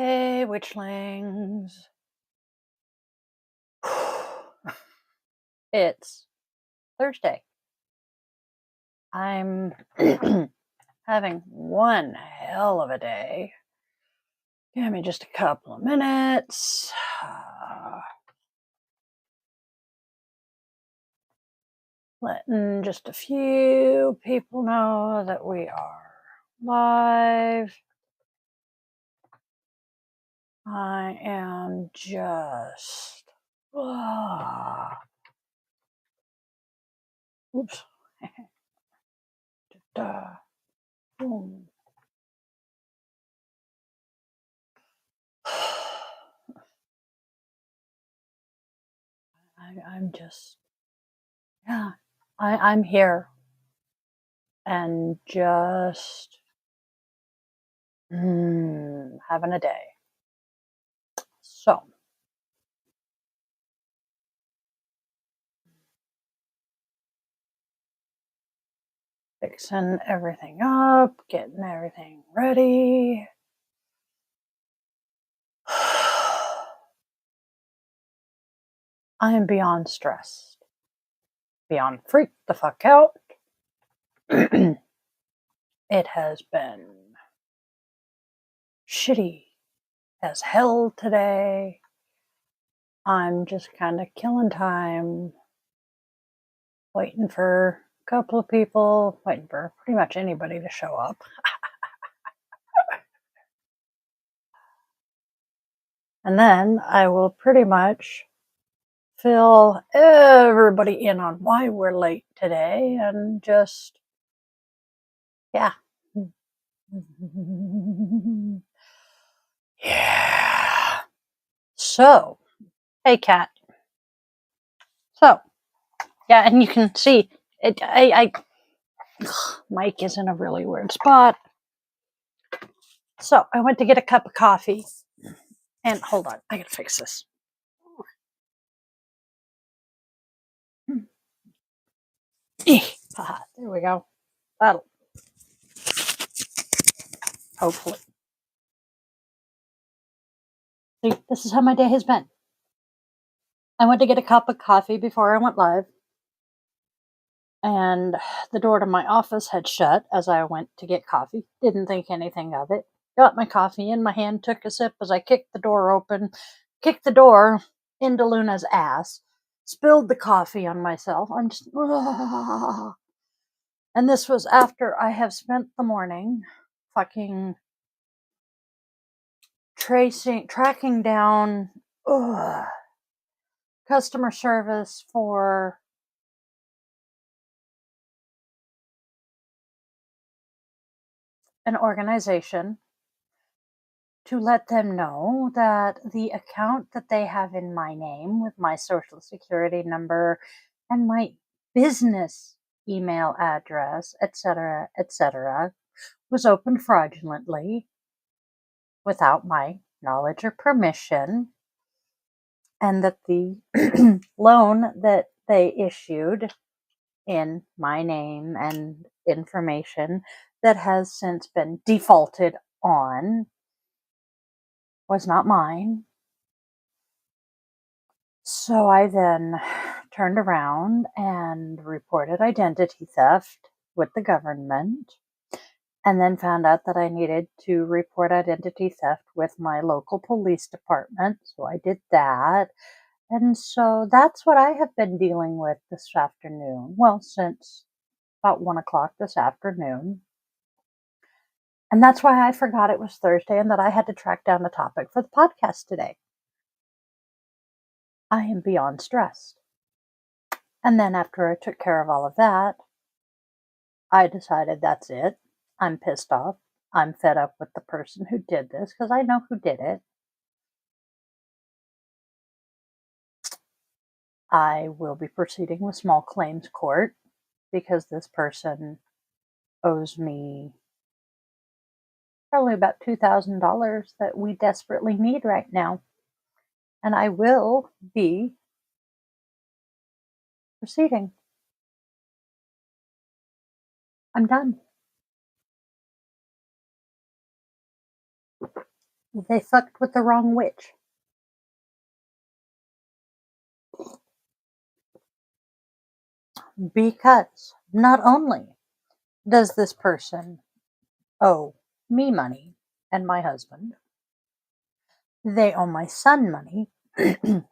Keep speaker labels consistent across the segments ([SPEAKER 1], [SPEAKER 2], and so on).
[SPEAKER 1] Hey, witchlings. It's Thursday. I'm having one hell of a day. Give me just a couple of minutes. Letting just a few people know that we are live. I am just. Oops. Boom. I'm just. Yeah. I'm here and just having a day. So, fixing everything up, getting everything ready. I am beyond stressed, beyond freaked the fuck out. It has been shitty as hell today. I'm just kind of killing time, waiting for a couple of people, waiting for pretty much anybody to show up. And then I will pretty much fill everybody in on why we're late today and just, yeah. Yeah. So, hey, cat. So, yeah, and you can see it. Mike is in a really weird spot. So I went to get a cup of coffee, and hold on, I gotta fix this. There we go. That'll hopefully. See, this is how my day has been. I went to get a cup of coffee before I went live, and the door to my office had shut as I went to get coffee. Didn't think anything of it. Got my coffee in my hand, took a sip as I kicked the door open, kicked the door into Luna's ass, spilled the coffee on myself. I'm just, and this was after I have spent the morning fucking tracking down customer service for an organization to let them know that the account that they have in my name with my social security number and my business email address, etc., was opened fraudulently without my knowledge or permission, and that the loan that they issued in my name and information that has since been defaulted on was not mine. So I then turned around and reported identity theft with the government, and then found out that I needed to report identity theft with my local police department. So I did that. And so that's what I have been dealing with this afternoon. Well, since about 1 o'clock this afternoon. And that's why I forgot it was Thursday and that I had to track down the topic for the podcast today. I am beyond stressed. And then after I took care of all of that, I decided that's it. I'm pissed off. I'm fed up with the person who did this because I know who did it. I will be proceeding with small claims court because this person owes me probably about $2,000 that we desperately need right now. And I will be proceeding. I'm done. They fucked with the wrong witch. Because not only does this person owe me money and my husband, they owe my son money, and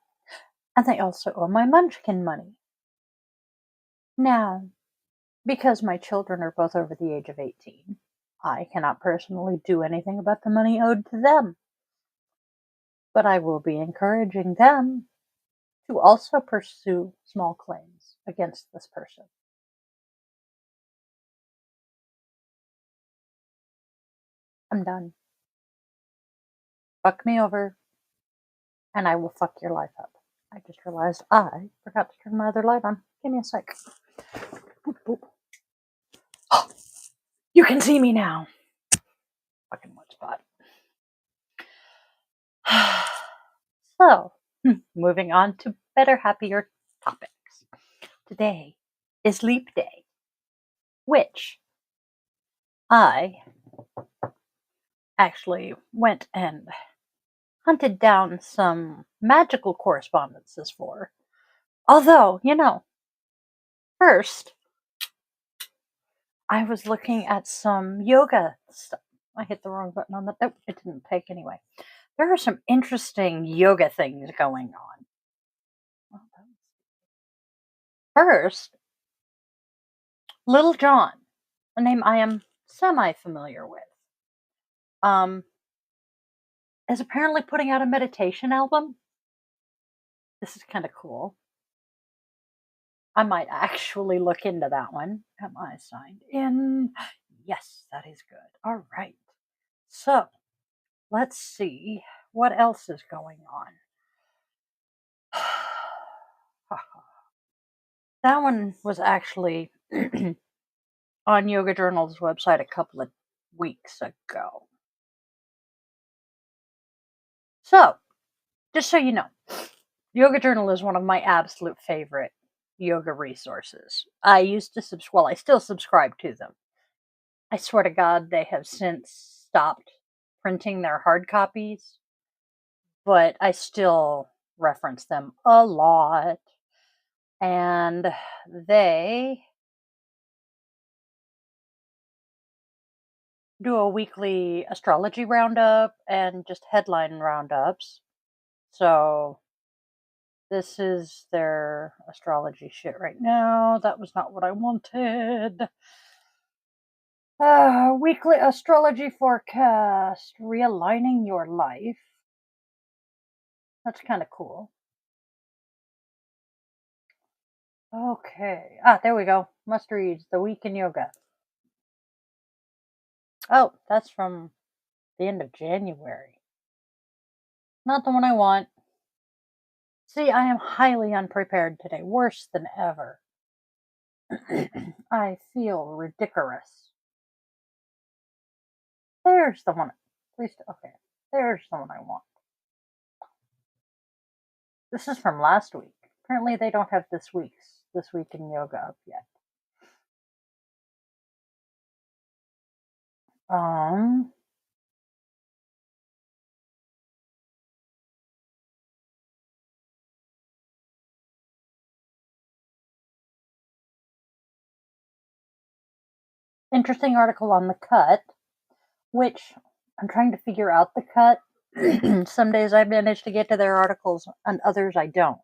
[SPEAKER 1] they also owe my munchkin money. Now, because my children are both over the age of 18, I cannot personally do anything about the money owed to them. But I will be encouraging them to also pursue small claims against this person. I'm done. Fuck me over, and I will fuck your life up. I just realized I forgot to turn my other light on. Give me a sec. Boop, boop. You can see me now. Fucking one spot. So, moving on to better, happier topics. Today is Leap Day, which I actually went and hunted down some magical correspondences for. Although, first I was looking at some yoga stuff. I hit the wrong button on that. Nope, it didn't take anyway. There are some interesting yoga things going on. First, Little John, a name I am semi-familiar with, um, is apparently putting out a meditation album. This is kind of cool. I might actually look into that one. Am I signed in? Yes, that is good. All right. So, let's see what else is going on. That one was actually on Yoga Journal's website a couple of weeks ago. So, just so you know, Yoga Journal is one of my absolute favorite yoga resources. I used to I still subscribe to them. I swear to God, they have since stopped printing their hard copies, but I still reference them a lot. And they do a weekly astrology roundup and just headline roundups. So this is their astrology shit right now. That was not what I wanted. Weekly astrology forecast. Realigning your life. That's kind of cool. Okay. There we go. Must read The Week in Yoga. Oh, that's from the end of January. Not the one I want. See, I am highly unprepared today. Worse than ever. I feel ridiculous. There's the one. Please, okay. There's the one I want. This is from last week. Apparently, they don't have this Week in Yoga up yet. Interesting article on the cut, which I'm trying to figure out the cut. Some days I manage to get to their articles, and others I don't.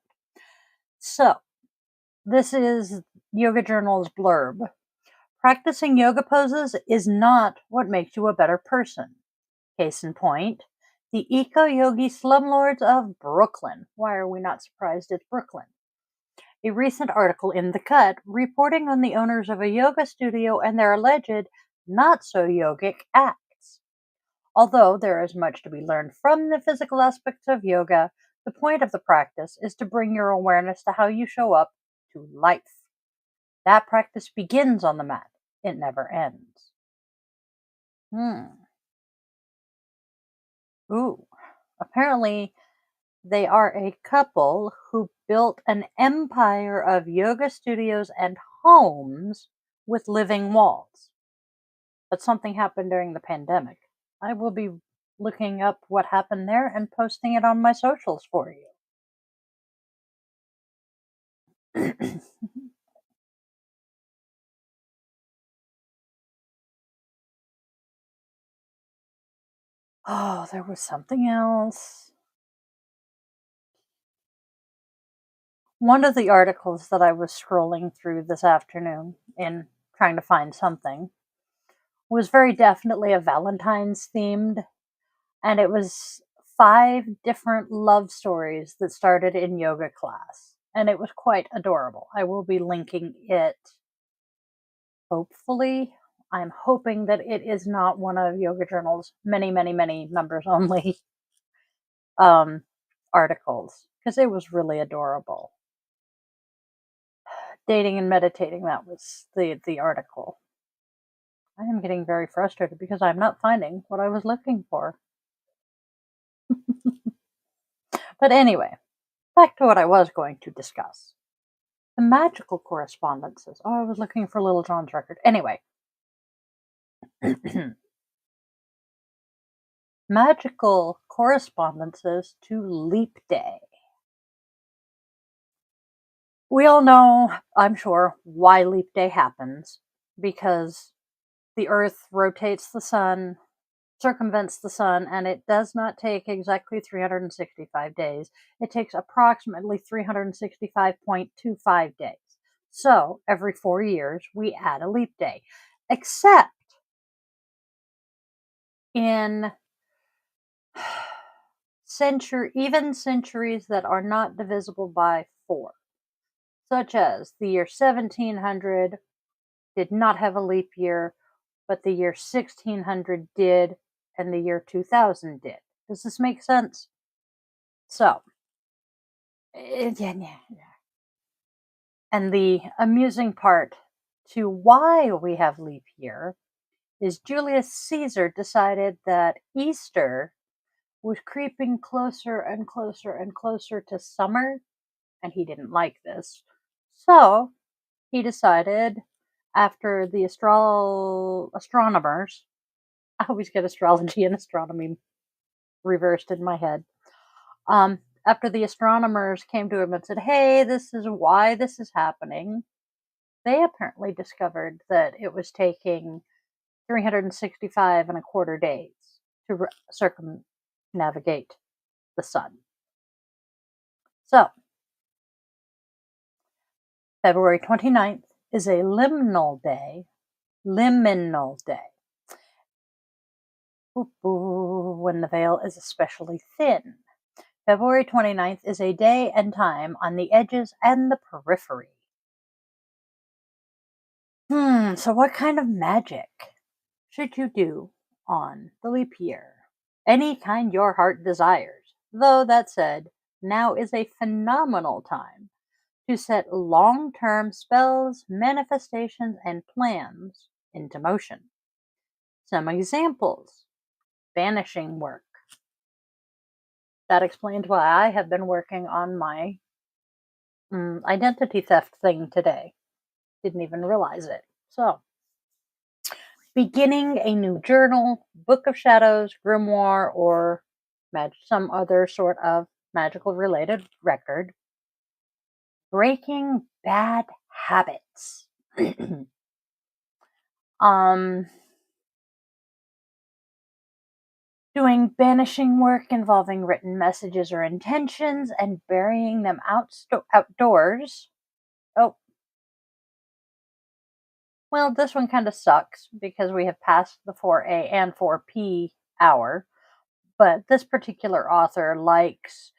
[SPEAKER 1] So, this is Yoga Journal's blurb. Practicing yoga poses is not what makes you a better person. Case in point, the eco-yogi slumlords of Brooklyn. Why are we not surprised it's Brooklyn? A recent article in The Cut reporting on the owners of a yoga studio and their alleged not-so-yogic acts. Although there is much to be learned from the physical aspects of yoga, the point of the practice is to bring your awareness to how you show up to life. That practice begins on the mat. It never ends. Ooh. Apparently, they are a couple who built an empire of yoga studios and homes with living walls. But something happened during the pandemic. I will be looking up what happened there and posting it on my socials for you. Oh, there was something else. One of the articles that I was scrolling through this afternoon in trying to find something was very definitely a Valentine's themed, and it was 5 different love stories that started in yoga class. And it was quite adorable. I will be linking it, hopefully. I'm hoping that it is not one of Yoga Journal's many, many, many members only um, articles, because it was really adorable. Dating and meditating, that was the article. I am getting very frustrated because I'm not finding what I was looking for. But anyway, back to what I was going to discuss. The magical correspondences. Oh, I was looking for Little John's record. Anyway. Magical correspondences to Leap Day. We all know, I'm sure, why Leap Day happens. Because the Earth rotates the sun, circumvents the sun, and it does not take exactly 365 days. It takes approximately 365.25 days. So every 4 years, we add a leap day. Except in even centuries that are not divisible by 4, such as the year 1700 did not have a leap year, but the year 1600 did, and the year 2000 did. Does this make sense? So, yeah. And the amusing part to why we have leap year is Julius Caesar decided that Easter was creeping closer and closer and closer to summer, and he didn't like this. So he decided, after the astronomers, I always get astrology and astronomy reversed in my head. After the astronomers came to him and said, hey, this is why this is happening, they apparently discovered that it was taking 365 and a quarter days to circumnavigate the sun. So, February 29th is a liminal day. Liminal day. When the veil is especially thin. February 29th is a day and time on the edges and the periphery. So what kind of magic should you do on the leap year? Any kind your heart desires. Though that said, now is a phenomenal time to set long-term spells, manifestations, and plans into motion. Some examples. Banishing work. That explains why I have been working on my identity theft thing today. Didn't even realize it. So, beginning a new journal, Book of Shadows, grimoire, or some other sort of magical related record. Breaking bad habits. Doing banishing work involving written messages or intentions and burying them outdoors. Oh, well, this one kind of sucks because we have passed the 4A and 4P hour, but this particular author likes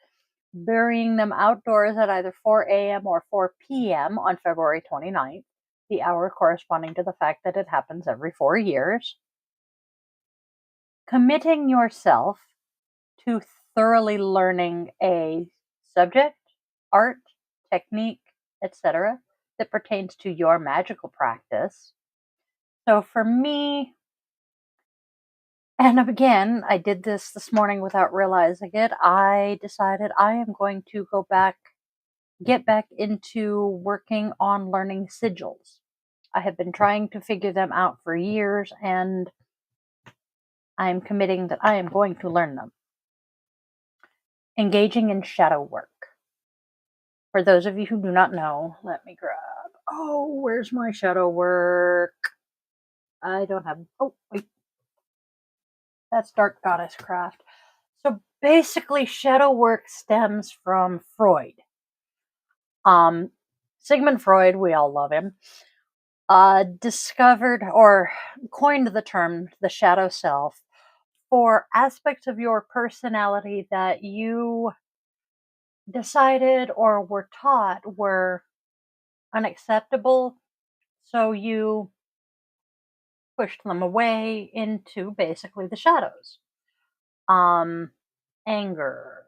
[SPEAKER 1] burying them outdoors at either 4 a.m. or 4 p.m. on February 29th, the hour corresponding to the fact that it happens every 4 years. Committing yourself to thoroughly learning a subject, art, technique, etc., that pertains to your magical practice. So for me, and again, I did this morning without realizing it, I decided I am going to get back into working on learning sigils. I have been trying to figure them out for years, and I am committing that I am going to learn them. Engaging in shadow work. For those of you who do not know, let me grab. Oh, where's my shadow work? I don't have. Oh, wait. That's Dark Goddess Craft. So basically, shadow work stems from Freud. Sigmund Freud, we all love him, discovered or coined the term the shadow self for aspects of your personality that you decided or were taught were unacceptable. So you pushed them away into basically the shadows. Anger,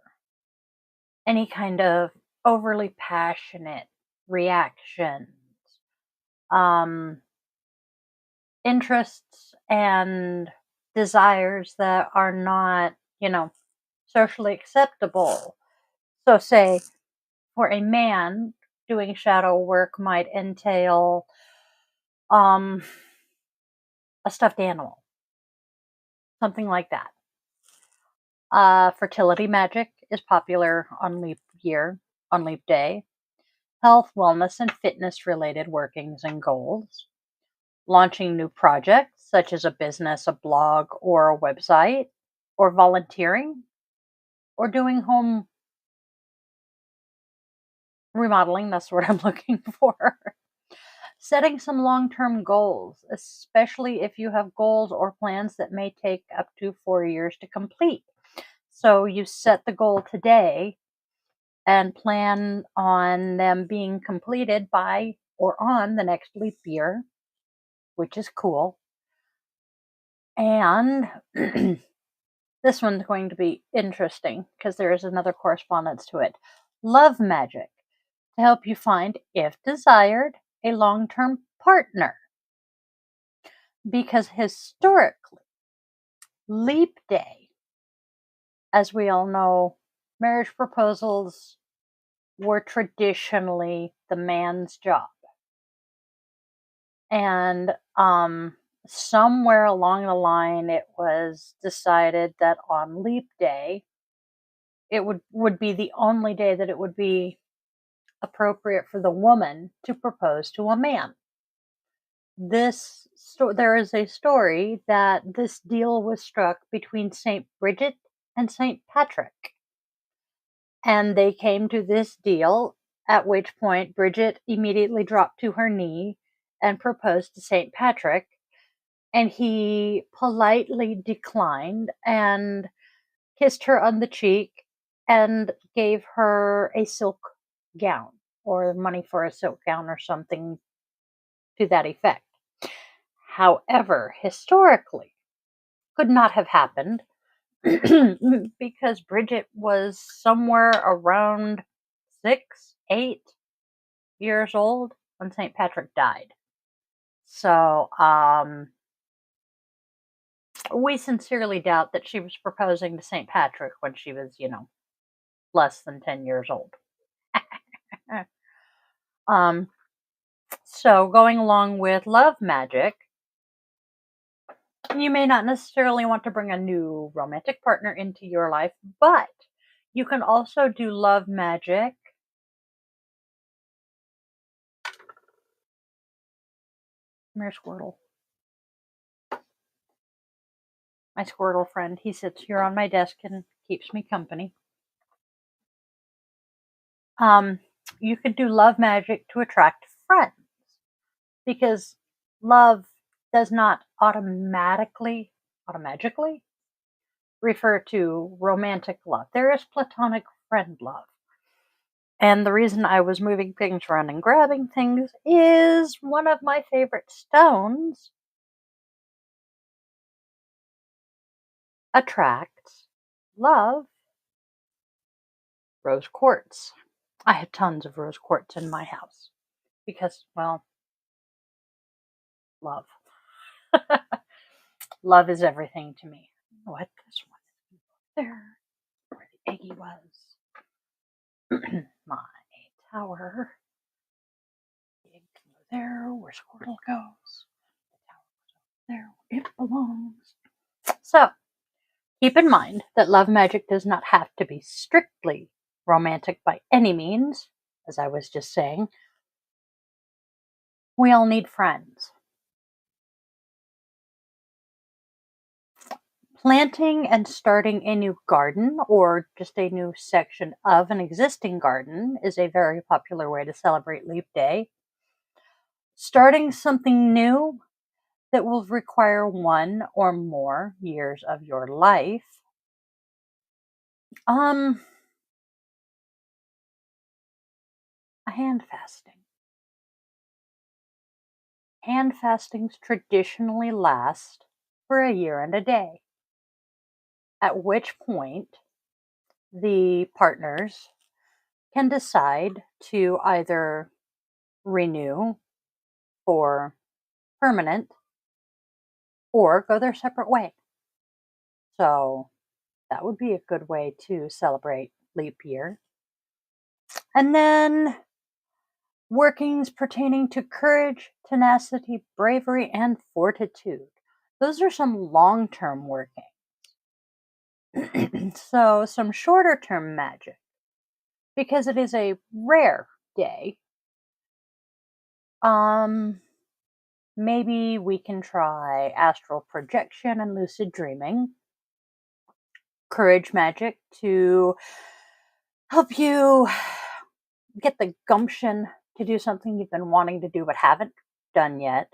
[SPEAKER 1] any kind of overly passionate reactions, um, interests and desires that are not, socially acceptable. So, say for a man, doing shadow work might entail um, a stuffed animal, something like that. Fertility magic is popular on leap day. Health, wellness, and fitness related workings and goals. Launching new projects such as a business, a blog, or a website, or volunteering, or doing home remodeling. That's what I'm looking for. Setting some long term goals, especially if you have goals or plans that may take up to 4 years to complete. So you set the goal today and plan on them being completed by or on the next leap year, which is cool. And this one's going to be interesting because there is another correspondence to it. Love magic to help you find, if desired, a long term partner. Because historically, leap day, as we all know, marriage proposals were traditionally the man's job. And somewhere along the line, it was decided that on leap day, it would be the only day that it would be appropriate for the woman to propose to a man. There is a story that this deal was struck between Saint Bridget and Saint Patrick, and they came to this deal. At which point, Bridget immediately dropped to her knee and proposed to Saint Patrick, and he politely declined and kissed her on the cheek and gave her a silk gown or money for a silk gown or something to that effect. However, historically, could not have happened because Bridget was somewhere around 6, 8 years old when St. Patrick died. So, we sincerely doubt that she was proposing to St. Patrick when she was, less than 10 years old. So going along with love magic, you may not necessarily want to bring a new romantic partner into your life, but you can also do love magic. Come here, Squirtle. My Squirtle friend, he sits here on my desk and keeps me company. You could do love magic to attract friends, because love does not automatically refer to romantic love. There is platonic friend love. And the reason I was moving things around and grabbing things is one of my favorite stones attracts love. Rose quartz. I have tons of rose quartz in my house because, well, love. Love is everything to me. What? This one there, where the eggie was. My tower. The egg can go there, where Squirtle goes. The tower goes over there, where it belongs. So, keep in mind that love magic does not have to be strictly romantic by any means. As I was just saying, we all need friends. Planting and starting a new garden or just a new section of an existing garden is a very popular way to celebrate Leap Day. Starting something new that will require 1 or more years of your life. Um, a hand fasting. Hand fastings traditionally last for a year and a day, at which point the partners can decide to either renew for permanent or go their separate way. So that would be a good way to celebrate leap year. And then workings pertaining to courage, tenacity, bravery, and fortitude. Those are some long term workings. So, some shorter term magic, because it is a rare day, um, maybe we can try astral projection and lucid dreaming, courage magic to help you get the gumption to do something you've been wanting to do but haven't done yet.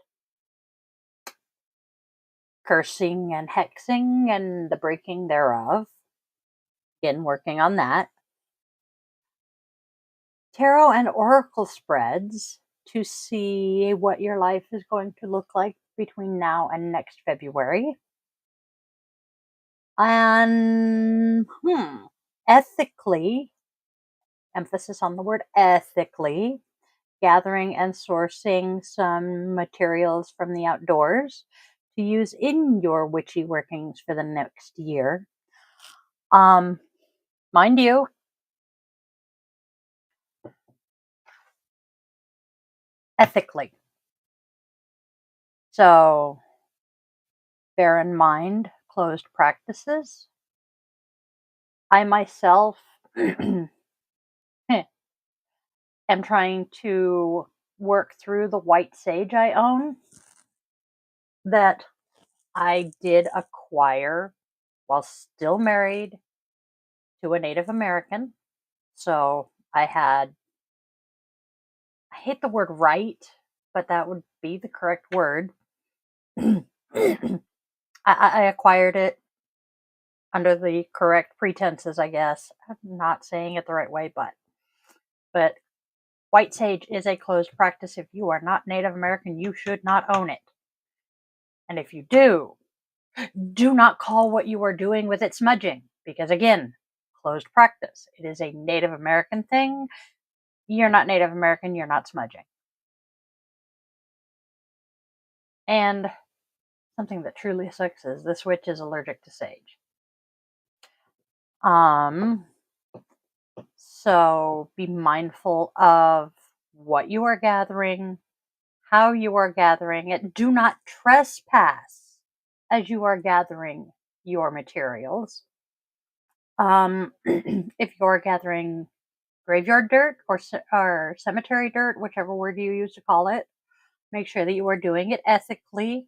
[SPEAKER 1] Cursing and hexing and the breaking thereof. Again, working on that. Tarot and oracle spreads to see what your life is going to look like between now and next February. And ethically, emphasis on the word ethically, gathering and sourcing some materials from the outdoors to use in your witchy workings for the next year. Mind you, ethically. So bear in mind closed practices. I myself am trying to work through the white sage I own that I did acquire while still married to a Native American. So I hate the word right, but that would be the correct word. I acquired it under the correct pretenses, I guess. I'm not saying it the right way, but white sage is a closed practice. If you are not Native American, you should not own it. And if you do not call what you are doing with it smudging, because again, closed practice. It is a Native American thing. You're not Native American, you're not smudging. And something that truly sucks is this witch is allergic to sage. So be mindful of what you are gathering, how you are gathering it. Do not trespass as you are gathering your materials. If you're gathering graveyard dirt or cemetery dirt, whichever word you use to call it, make sure that you are doing it ethically.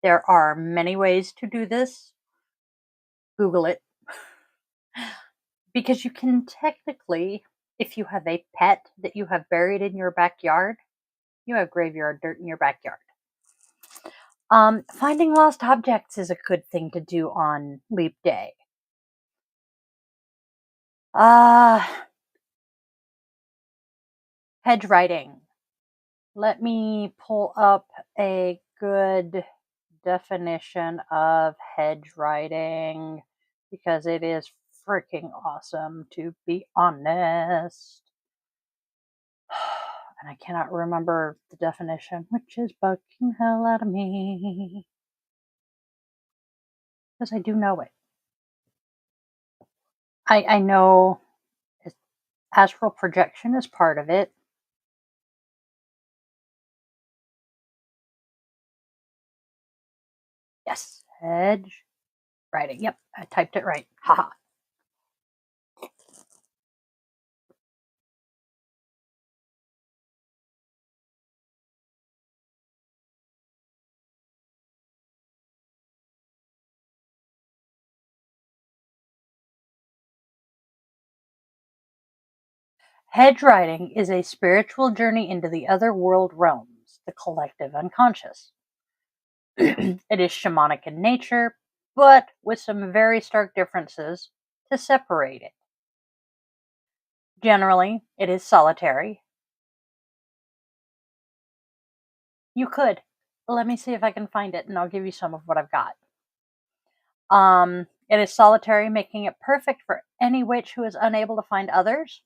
[SPEAKER 1] There are many ways to do this. Google it. Because you can technically, if you have a pet that you have buried in your backyard, you have graveyard dirt in your backyard. Finding lost objects is a good thing to do on Leap Day. Hedge riding. Let me pull up a good definition of hedge riding because it is freaking awesome, to be honest. And I cannot remember the definition, which is bugging hell out of me. Because I do know it. I know astral projection is part of it. Yes, Hedge writing. Yep, I typed it right. Haha. Hedge writing is a spiritual journey into the other world realms, the collective unconscious. It is shamanic in nature, but with some very stark differences to separate it. Generally, it is solitary. You could. Let me see if I can find it and I'll give you some of what I've got. It is solitary, making it perfect for any witch who is unable to find others.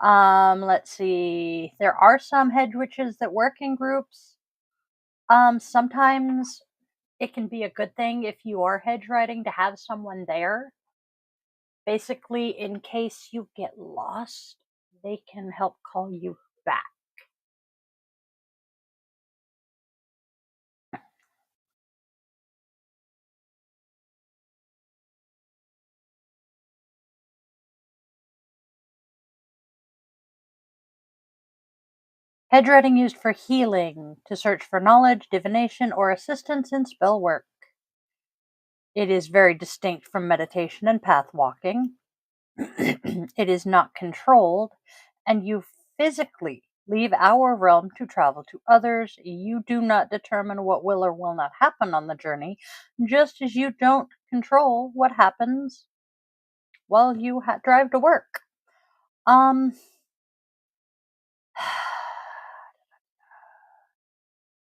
[SPEAKER 1] Let's see. There are some hedge witches that work in groups. Sometimes it can be a good thing if you are hedge writing to have someone there. Basically, in case you get lost, they can help call you back. Hedge writing used for healing, to search for knowledge, divination, or assistance in spell work. It is very distinct from meditation and path walking. It is not controlled, and you physically leave our realm to travel to others. You do not determine what will or will not happen on the journey, just as you don't control what happens while you drive to work. Um,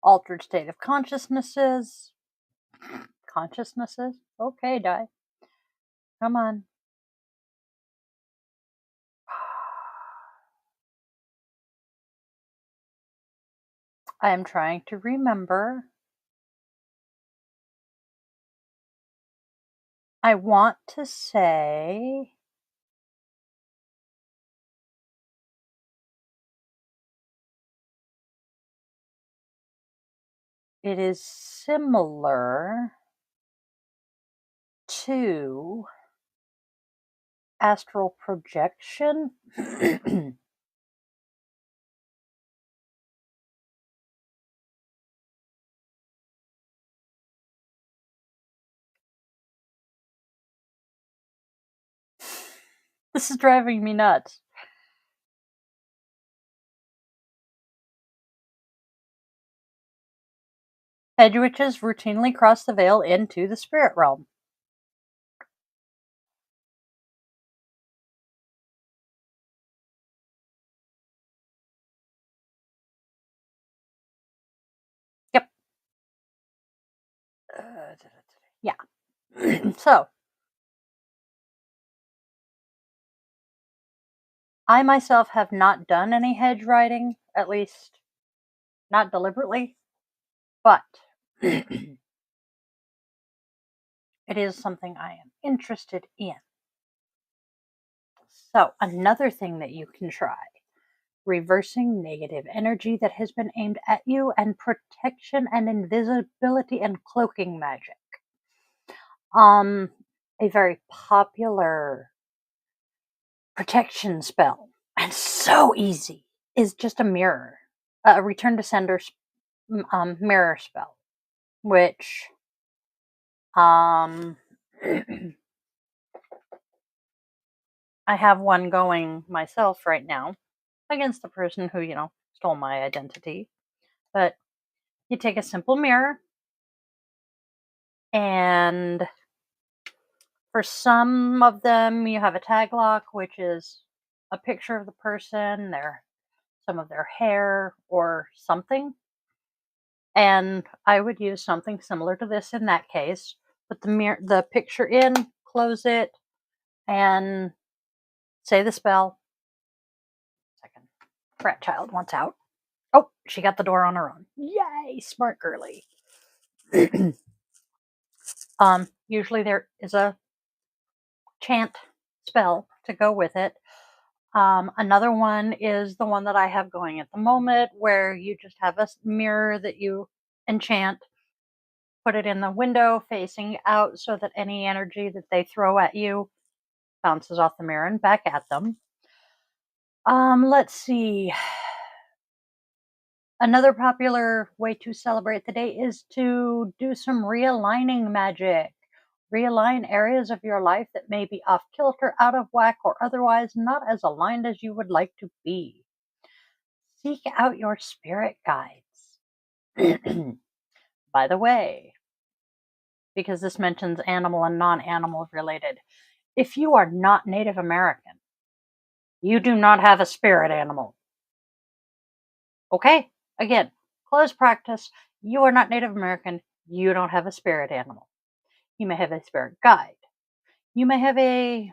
[SPEAKER 1] Altered state of consciousnesses. Consciousnesses? Okay, die. Come on. I am trying to remember. I want to say it is similar to astral projection. This is driving me nuts. Hedge witches routinely cross the veil into the spirit realm. Yep. Yeah. So, I myself have not done any hedge writing, at least not deliberately, but it is something I am interested in. So, another thing that you can try: reversing negative energy that has been aimed at you, and protection and invisibility and cloaking magic. Um, a very popular protection spell, and so easy, is just a mirror, a return to sender mirror spell, which um I have one going myself right now against the person who, stole my identity. But you take a simple mirror, and for some of them you have a tag lock, which is a picture of the person, some of their hair or something. And I would use something similar to this in that case. Put the picture in, close it, and say the spell. Second. Brat child wants out. Oh, she got the door on her own. Yay, smart girly. Usually there is a chant spell to go with it. Another one is the one that I have going at the moment, where you just have a mirror that you enchant, put it in the window facing out so that any energy that they throw at you bounces off the mirror and back at them. Let's see. Another popular way to celebrate the day is to do some realigning magic. Realign areas of your life that may be off kilter, out of whack, or otherwise not as aligned as you would like to be. Seek out your spirit guides. By the way, because this mentions animal and non-animal related, if you are not Native American, you do not have a spirit animal. Okay? Again, close practice. You are not Native American. You don't have a spirit animal. You may have a spirit guide. You may have a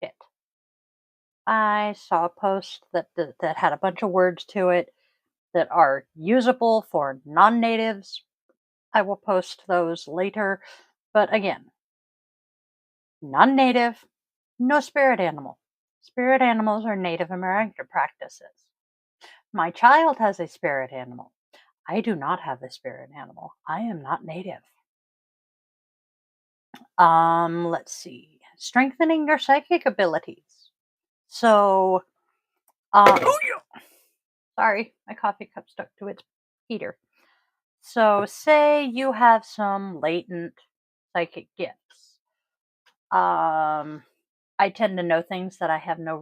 [SPEAKER 1] it. I saw a post that had a bunch of words to it that are usable for non-natives. I will post those later. But again, non-native, no spirit animal. Spirit animals are Native American practices. My child has a spirit animal. I do not have a spirit animal. I am not native. Let's see. Strengthening your psychic abilities. So, sorry, my coffee cup stuck to its heater. So, say you have some latent psychic gifts. I tend to know things that I have no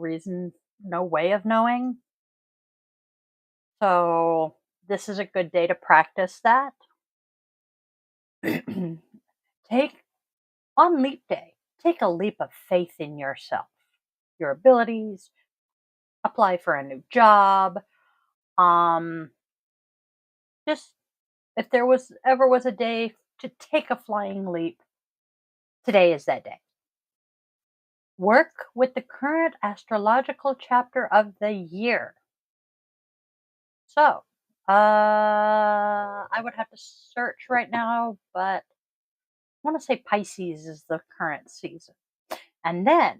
[SPEAKER 1] way of knowing. So, this is a good day to practice that. On leap day, take a leap of faith in yourself, your abilities, apply for a new job. Just if there was a day to take a flying leap, today is that day. Work with the current astrological chapter of the year. So, I would have to search right now, but I want to say Pisces is the current season. And then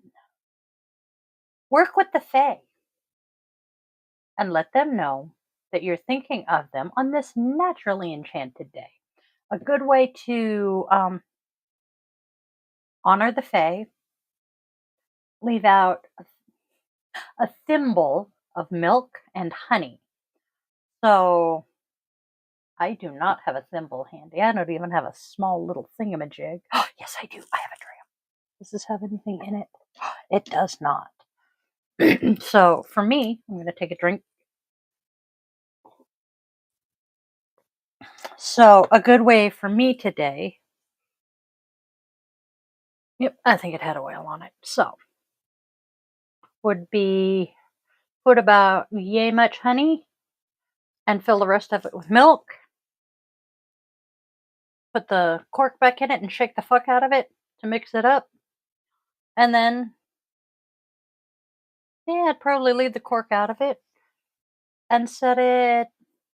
[SPEAKER 1] work with the Fae and let them know that you're thinking of them on this naturally enchanted day. A good way to honor the Fae, leave out a thimble of milk and honey. So I do not have a thimble handy. I don't even have a small little thingamajig. Oh, yes, I do. I have a dram. Does this have anything in it? It does not. So for me, I'm going to take a drink. So a good way for me today. Yep, I think it had oil on it. So would be put about yay much honey and fill the rest of it with milk. Put the cork back in it and shake the fuck out of it to mix it up. And then, yeah, I'd probably leave the cork out of it and set it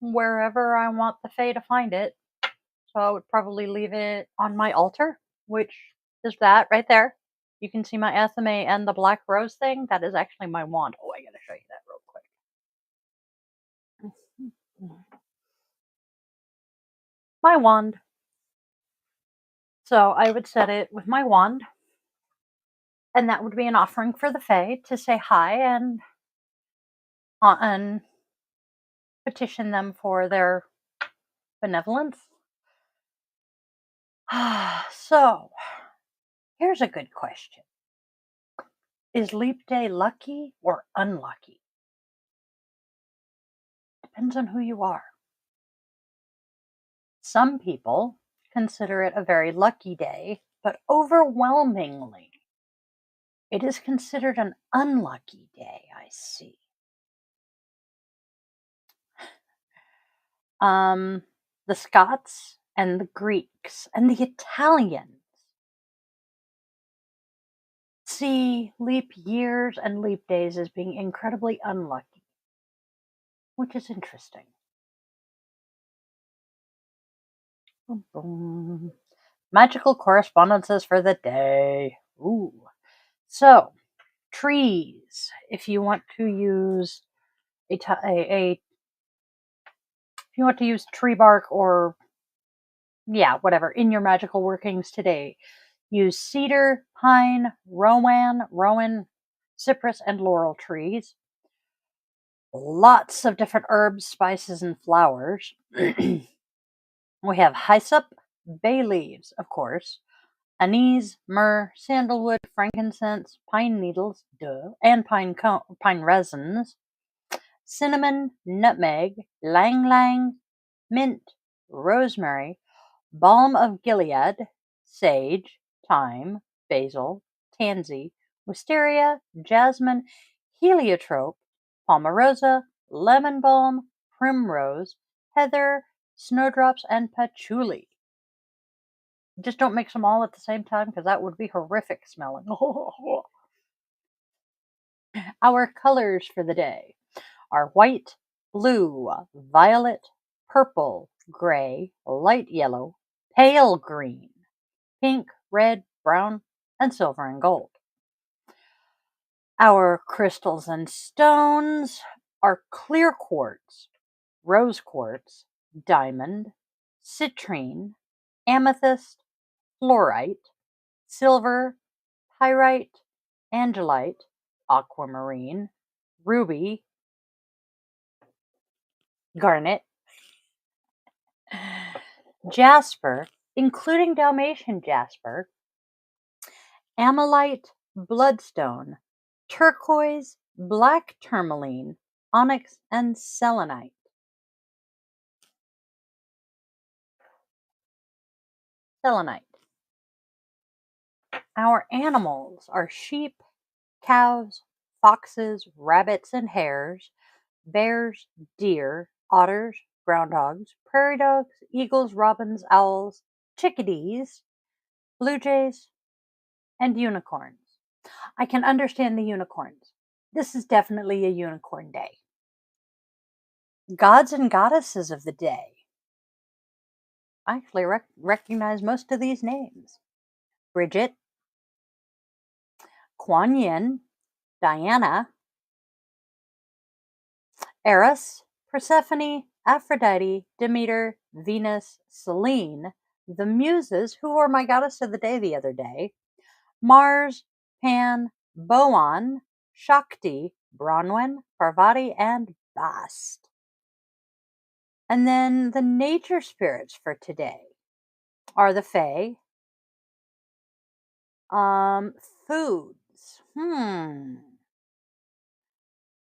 [SPEAKER 1] wherever I want the Fae to find it. So I would probably leave it on my altar, which is that right there. You can see my SMA and the black rose thing. That is actually my wand. Oh, I gotta show you that real quick. My wand. So I would set it with my wand, and that would be an offering for the Fae to say hi and petition them for their benevolence. So here's a good question. Is leap day lucky or unlucky? Depends on who you are. Some people consider it a very lucky day, but overwhelmingly, it is considered an unlucky day, I see. The Scots and the Greeks and the Italians see leap years and leap days as being incredibly unlucky, which is interesting. Boom, boom. Magical correspondences for the day. Ooh. So, trees. If you want to use if you want to use tree bark or, yeah, whatever, in your magical workings today, use cedar, pine, rowan, cypress, and laurel trees. Lots of different herbs, spices, and flowers. We have hyssop, bay leaves, of course, anise, myrrh, sandalwood, frankincense, pine needles, duh, and pine resins, cinnamon, nutmeg, lang lang, mint, rosemary, balm of Gilead, sage, thyme, basil, tansy, wisteria, jasmine, heliotrope, palmarosa, lemon balm, primrose, heather, snowdrops, and patchouli. Just don't mix them all at the same time because that would be horrific smelling. Our colors for the day are white, blue, violet, purple, gray, light yellow, pale green, pink, red, brown, and silver and gold. Our crystals and stones are clear quartz, rose quartz, diamond, citrine, amethyst, fluorite, silver, pyrite, angelite, aquamarine, ruby, garnet, jasper, including Dalmatian jasper, ammolite, bloodstone, turquoise, black tourmaline, onyx, and selenite. Selenite. Our animals are sheep, cows, foxes, rabbits, and hares, bears, deer, otters, groundhogs, prairie dogs, eagles, robins, owls, chickadees, blue jays, and unicorns. I can understand the unicorns. This is definitely a unicorn day. Gods and goddesses of the day. I actually recognize most of these names. Bridget, Kuan Yin, Diana, Eris, Persephone, Aphrodite, Demeter, Venus, Selene, the Muses, who were my goddess of the day the other day, Mars, Pan, Boan, Shakti, Bronwyn, Parvati, and Bast. And then the nature spirits for today are the Fae. Foods.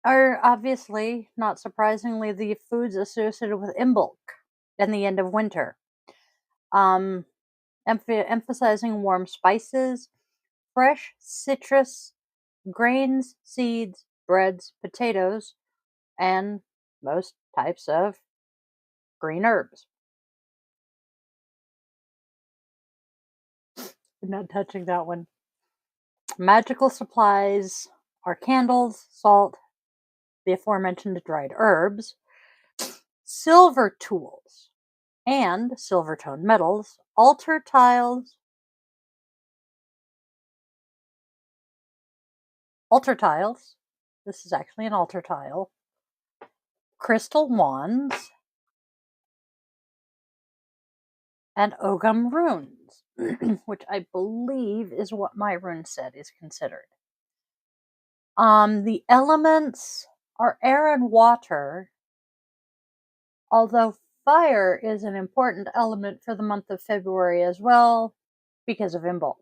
[SPEAKER 1] Are obviously, not surprisingly, the foods associated with Imbolc and the end of winter. Um, emphasizing warm spices, fresh citrus, grains, seeds, breads, potatoes, and most types of green herbs. I'm not touching that one. Magical supplies are candles, salt, the aforementioned dried herbs, silver tools, and silver toned metals, altar tiles, this is actually an altar tile, crystal wands, and Ogum runes, which I believe is what my rune set is considered. The elements are air and water, although fire is an important element for the month of February as well because of Imbolc.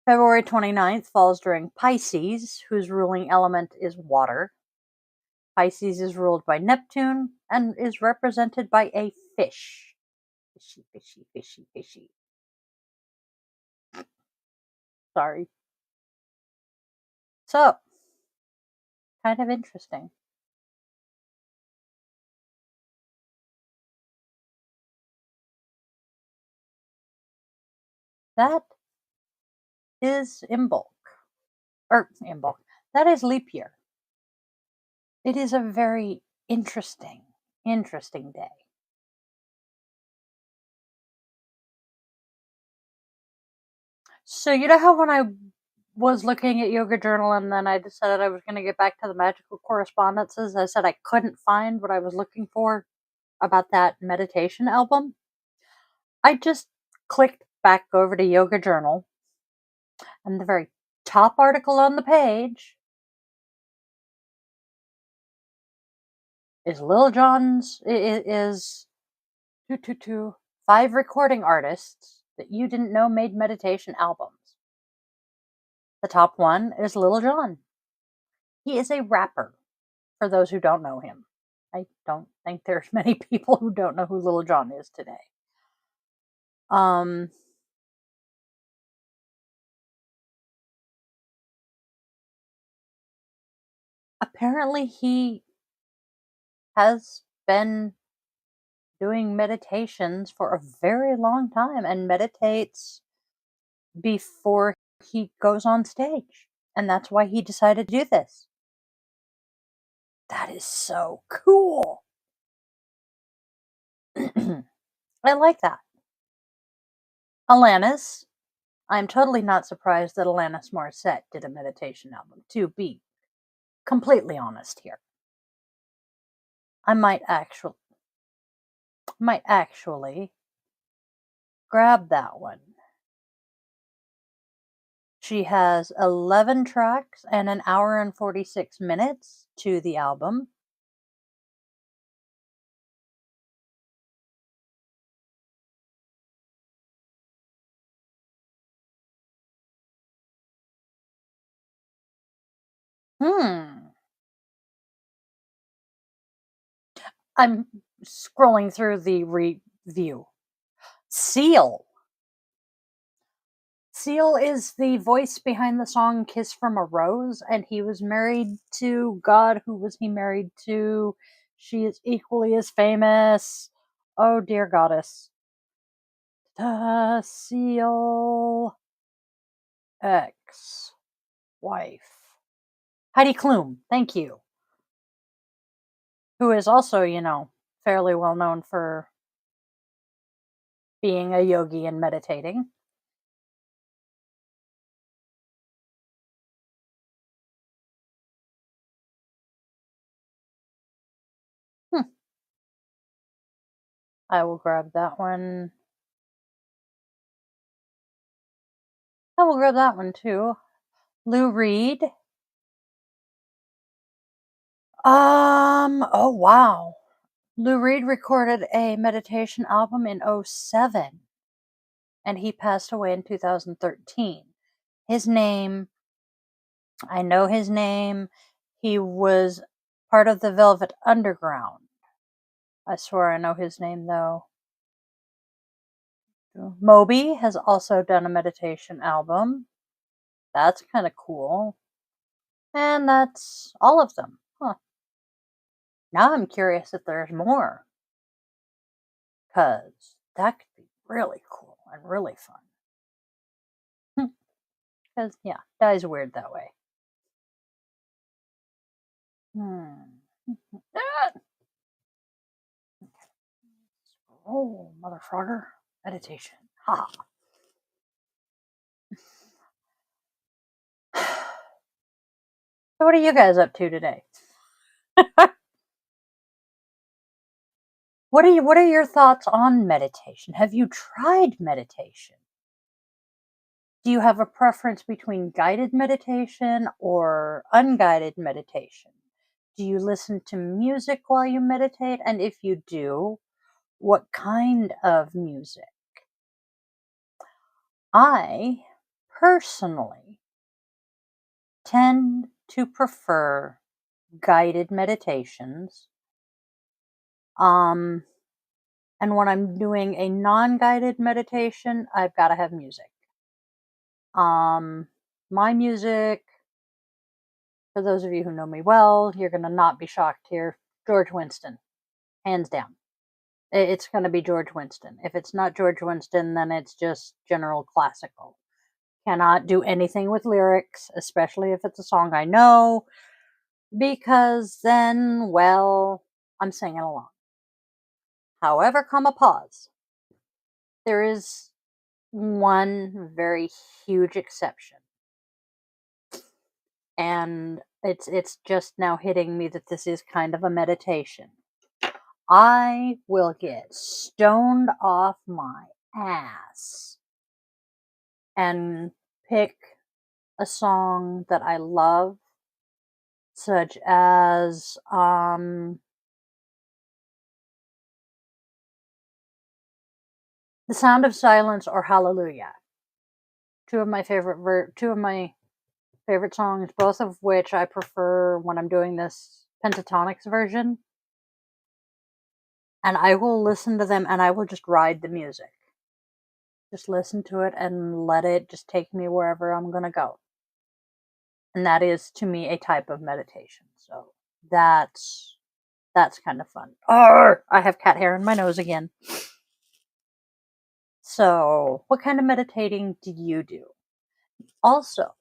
[SPEAKER 1] February 29th falls during Pisces, whose ruling element is water. Pisces is ruled by Neptune and is represented by a fish. Fishy, fishy, fishy, fishy. Sorry. So, kind of interesting. That is Imbolc. Or Imbolc. That is leap year. It is a very interesting day. So you know how when I was looking at Yoga Journal, and then I decided I was going to get back to the magical correspondences. I said I couldn't find what I was looking for about that meditation album. I just clicked back over to Yoga Journal, and the very top article on the page is Lil Jon's. It is two, 5 recording artists that you didn't know made meditation albums. The top one is Lil Jon. He is a rapper, for those who don't know him. I don't think there's many people who don't know who Lil Jon is today. Um, Apparently he has been doing meditations for a very long time and meditates before he goes on stage. And that's why he decided to do this. That is so cool. I like that. Alanis. I'm totally not surprised that Alanis Morissette did a meditation album, to be completely honest here. I might actually grab that one. She has 11 tracks and an hour and 46 minutes to the album. Hmm. I'm scrolling through the review. Seal. Seal is the voice behind the song Kiss from a Rose, and he was married to God. Who was he married to? She is equally as famous. Oh, dear goddess. Seal ex wife. Heidi Klum, thank you. Who is also, fairly well known for being a yogi and meditating. Hmm. I will grab that one. I will grab that one too. Lou Reed. Oh wow. Lou Reed recorded a meditation album in '07, and he passed away in 2013. His name, I know his name. He was part of the Velvet Underground. I swear I know his name though. Moby has also done a meditation album. That's kind of cool. And that's all of them. Huh. Now I'm curious if there's more. Because that could be really cool and really fun. Because, yeah, Die's weird that way. Hmm. Ah! Oh, mother frogger. Meditation. Ha. So what are you guys up to today? What are your thoughts on meditation? Have you tried meditation? Do you have a preference between guided meditation or unguided meditation? Do you listen to music while you meditate? And if you do, what kind of music? I personally tend to prefer guided meditations. Um, and when I'm doing a non guided meditation, I've got to have music. My music, for those of you who know me well, you're going to not be shocked here. George Winston, hands down. It's going to be George Winston. If it's not George Winston, then it's just general classical. Cannot do anything with lyrics, especially if it's a song I know, because then, well, I'm singing along. However, come a pause. There is one very huge exception. and it's just now hitting me that this is kind of a meditation. I will get stoned off my ass and pick a song that I love, such as The Sound of Silence or Hallelujah. Two of my favorite songs, both of which I prefer when I'm doing this pentatonics version. And I will listen to them and I will just ride the music. Just listen to it and let it just take me wherever I'm going to go. And that is to me a type of meditation. So that's kind of fun. Arr! I have cat hair in my nose again. So, what kind of meditating do you do? Also,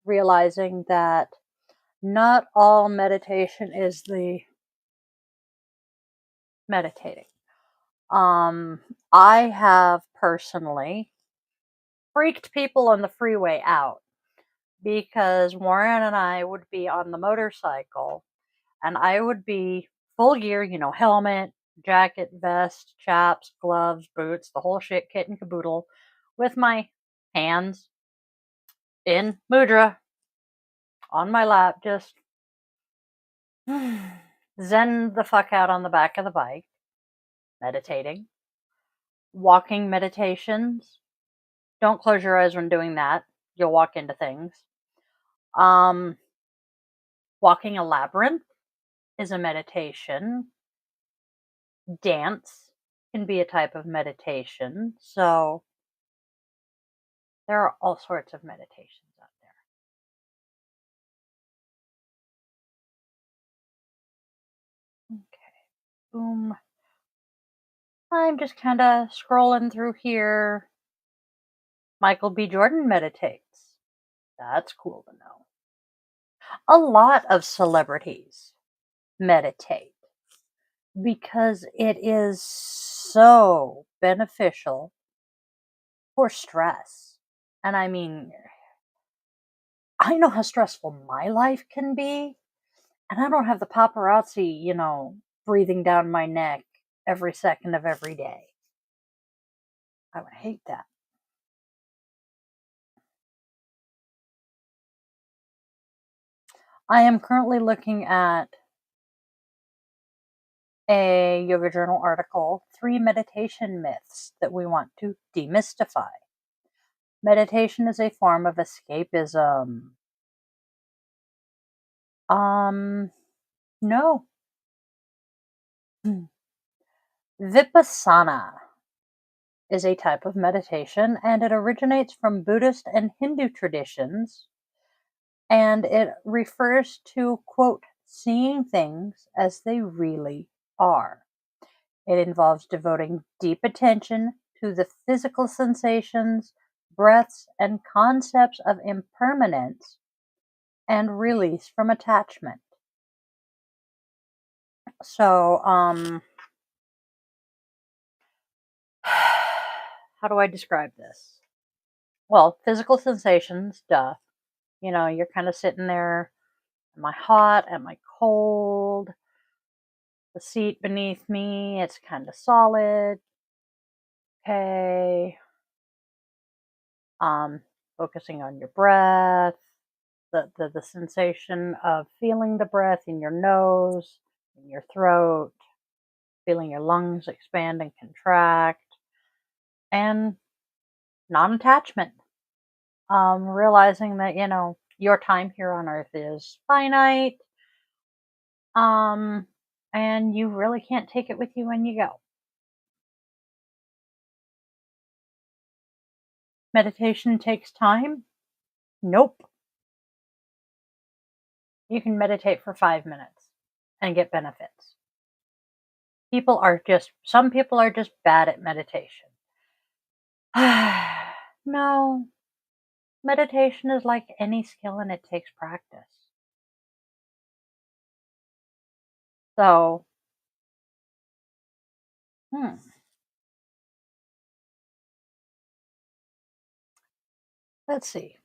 [SPEAKER 1] realizing that not all meditation is the meditating. I have personally freaked people on the freeway out because Warren and I would be on the motorcycle and I would be full gear, helmet, jacket, vest, chaps, gloves, boots, the whole shit, kit and caboodle, with my hands in mudra on my lap, just zen the fuck out on the back of the bike, meditating, walking meditations. Don't close your eyes when doing that. You'll walk into things. Um, Walking a labyrinth is a meditation. Dance can be a type of meditation. So there are all sorts of meditations out there. Okay. Boom. I'm just kind of scrolling through here. Michael B. Jordan meditates. That's cool to know. A lot of celebrities meditate because it is so beneficial for stress. And I mean, I know how stressful my life can be, and I don't have the paparazzi, breathing down my neck every second of every day. I would hate that. I am currently looking at a Yoga Journal article, 3 meditation myths that we want to demystify. Meditation is a form of escapism. No. Vipassana is a type of meditation and it originates from Buddhist and Hindu traditions, and it refers to, quote, seeing things as they really are. It involves devoting deep attention to the physical sensations, breaths, and concepts of impermanence and release from attachment. So, how do I describe this? Well, physical sensations, duh. You're kind of sitting there. Am I hot? Am I cold? The seat beneath me, it's kind of solid. Okay. Focusing on your breath, the sensation of feeling the breath in your nose, in your throat, feeling your lungs expand and contract, and non-attachment. Realizing that, your time here on earth is finite, and you really can't take it with you when you go. Meditation takes time? Nope. You can meditate for 5 minutes and get benefits. Some people are just bad at meditation. No, meditation is like any skill and it takes practice. So, let's see.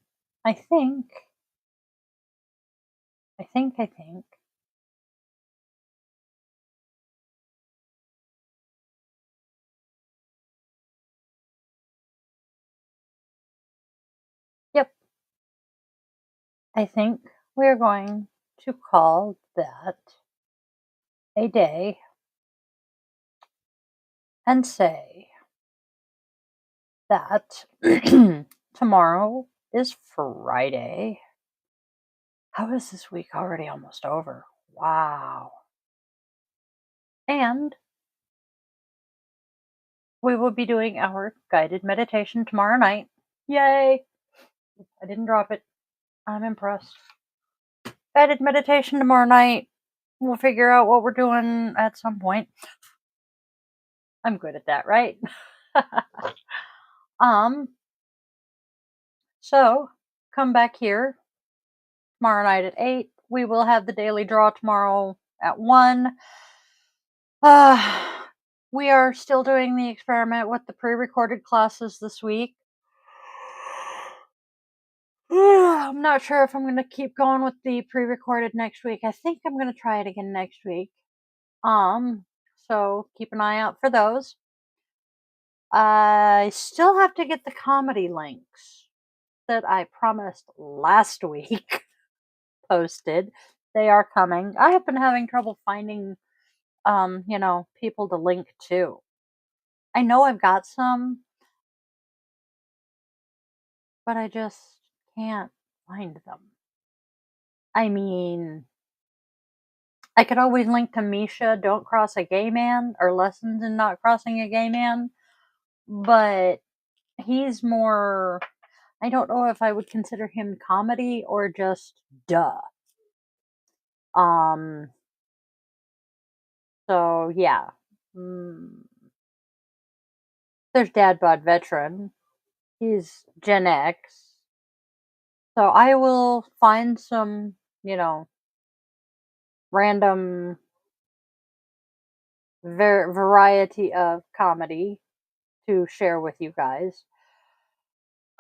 [SPEAKER 1] I think, I think. Yep, I think we're going to call that a day and say that tomorrow is Friday. How is this week already almost over? Wow. And we will be doing our guided meditation tomorrow night. Yay! I didn't drop it. I'm impressed. Guided meditation tomorrow night. We'll figure out what we're doing at some point. I'm good at that, right? um, so come back here tomorrow night at 8. We will have the daily draw tomorrow at 1. Uh, we are still doing the experiment with the pre-recorded classes this week. I'm not sure if I'm going to keep going with the pre-recorded next week. I think I'm going to try it again next week. So keep an eye out for those. I still have to get the comedy links that I promised last week posted. They are coming. I have been having trouble finding people to link to. I know I've got some, but I just can't find them. I mean, I could always link to Misha, Don't Cross a Gay Man, or Lessons in Not Crossing a Gay Man, but he's more, I don't know if I would consider him comedy or just duh. Um, so yeah. Mm. There's Dad Bod Veteran. He's Gen X. So I will find some, random variety of comedy to share with you guys.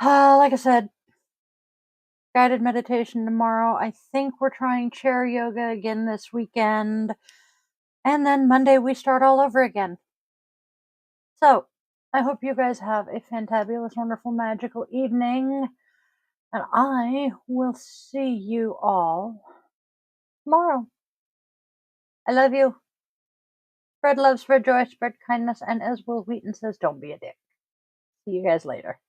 [SPEAKER 1] Like I said, guided meditation tomorrow. I think we're trying chair yoga again this weekend. And then Monday we start all over again. So I hope you guys have a fantabulous, wonderful, magical evening. And I will see you all tomorrow. I love you. Spread love, spread joy, spread kindness. And as Will Wheaton says, don't be a dick. See you guys later.